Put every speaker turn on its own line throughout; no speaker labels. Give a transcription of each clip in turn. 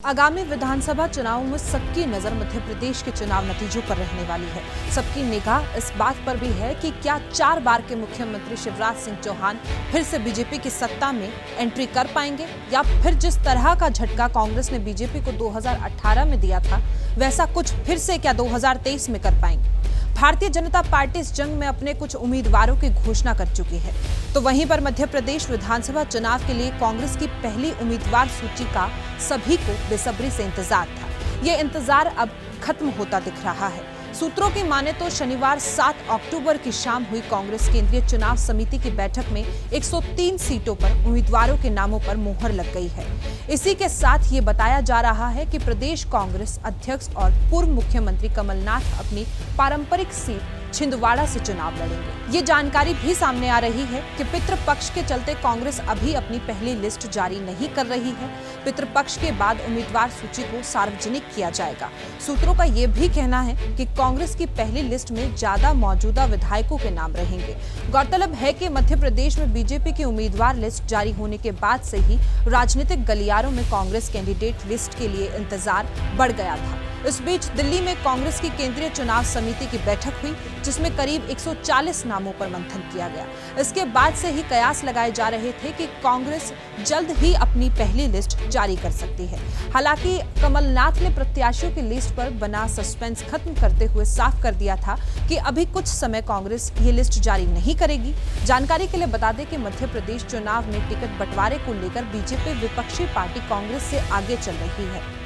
आगामी विधानसभा चुनाव में सबकी नजर मध्य प्रदेश के चुनाव नतीजों पर रहने वाली है। सबकी निगाह इस बात पर भी है कि क्या 4 बार के मुख्यमंत्री शिवराज सिंह चौहान फिर से बीजेपी की सत्ता में एंट्री कर पाएंगे, या फिर जिस तरह का झटका कांग्रेस ने बीजेपी को 2018 में दिया था वैसा कुछ फिर से क्या 2023 में कर पाएंगे। भारतीय जनता पार्टी इस जंग में अपने कुछ उम्मीदवारों की घोषणा कर चुकी है, तो वहीं पर मध्य प्रदेश विधानसभा चुनाव के लिए कांग्रेस की पहली उम्मीदवार सूची का सभी को बेसब्री से इंतजार था। ये इंतजार अब खत्म होता दिख रहा है। सूत्रों की माने तो शनिवार 7 अक्टूबर की शाम हुई कांग्रेस केंद्रीय चुनाव समिति की बैठक में 103 सीटों पर उम्मीदवारों के नामों पर मुहर लग गई है। इसी के साथ ये बताया जा रहा है कि प्रदेश कांग्रेस अध्यक्ष और पूर्व मुख्यमंत्री कमलनाथ अपनी पारंपरिक सीट छिंदवाड़ा से चुनाव लड़ेंगे। ये जानकारी भी सामने आ रही है कि पितृपक्ष के चलते कांग्रेस अभी अपनी पहली लिस्ट जारी नहीं कर रही है। पितृपक्ष के बाद उम्मीदवार सूची को सार्वजनिक किया जाएगा। सूत्रों का ये भी कहना है कि कांग्रेस की पहली लिस्ट में ज्यादा मौजूदा विधायकों के नाम रहेंगे। गौरतलब है कि मध्य प्रदेश में बीजेपी की उम्मीदवार लिस्ट जारी होने के बाद से ही राजनीतिक गलियारों में कांग्रेस कैंडिडेट लिस्ट के लिए इंतजार बढ़ गया था। इस बीच दिल्ली में कांग्रेस की केंद्रीय चुनाव समिति की बैठक हुई, जिसमें करीब 140 नामों पर मंथन किया गया। इसके बाद से ही कयास लगाए जा रहे थे कि कांग्रेस जल्द ही अपनी पहली लिस्ट जारी कर सकती है। हालांकि कमलनाथ ने प्रत्याशियों की लिस्ट पर बना सस्पेंस खत्म करते हुए साफ कर दिया था कि अभी कुछ समय कांग्रेस ये लिस्ट जारी नहीं करेगी। जानकारी के लिए बता दें कि मध्य प्रदेश चुनाव में टिकट बंटवारे को लेकर बीजेपी विपक्षी पार्टी कांग्रेस से आगे चल रही है।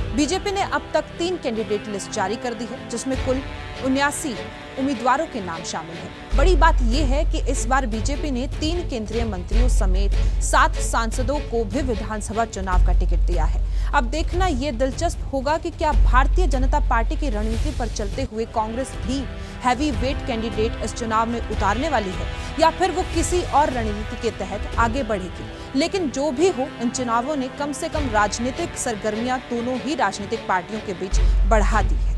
बीजेपी ने अब तक 3 कैंडिडेट लिस्ट जारी कर दी है, जिसमें कुल 79 उम्मीदवारों के नाम शामिल हैं। बड़ी बात यह है कि इस बार बीजेपी ने 3 केंद्रीय मंत्रियों समेत 7 सांसदों को भी विधानसभा चुनाव का टिकट दिया है। अब देखना यह दिलचस्प होगा कि क्या भारतीय जनता पार्टी की रणनीति पर चलते हुए कांग्रेस भी हैवी वेट कैंडिडेट इस चुनाव में उतारने वाली है, या फिर वो किसी और रणनीति के तहत आगे बढ़ेगी। लेकिन जो भी हो, इन चुनावों ने कम से कम राजनीतिक सरगर्मियां दोनों ही राजनीतिक पार्टियों के बीच बढ़ा दी है।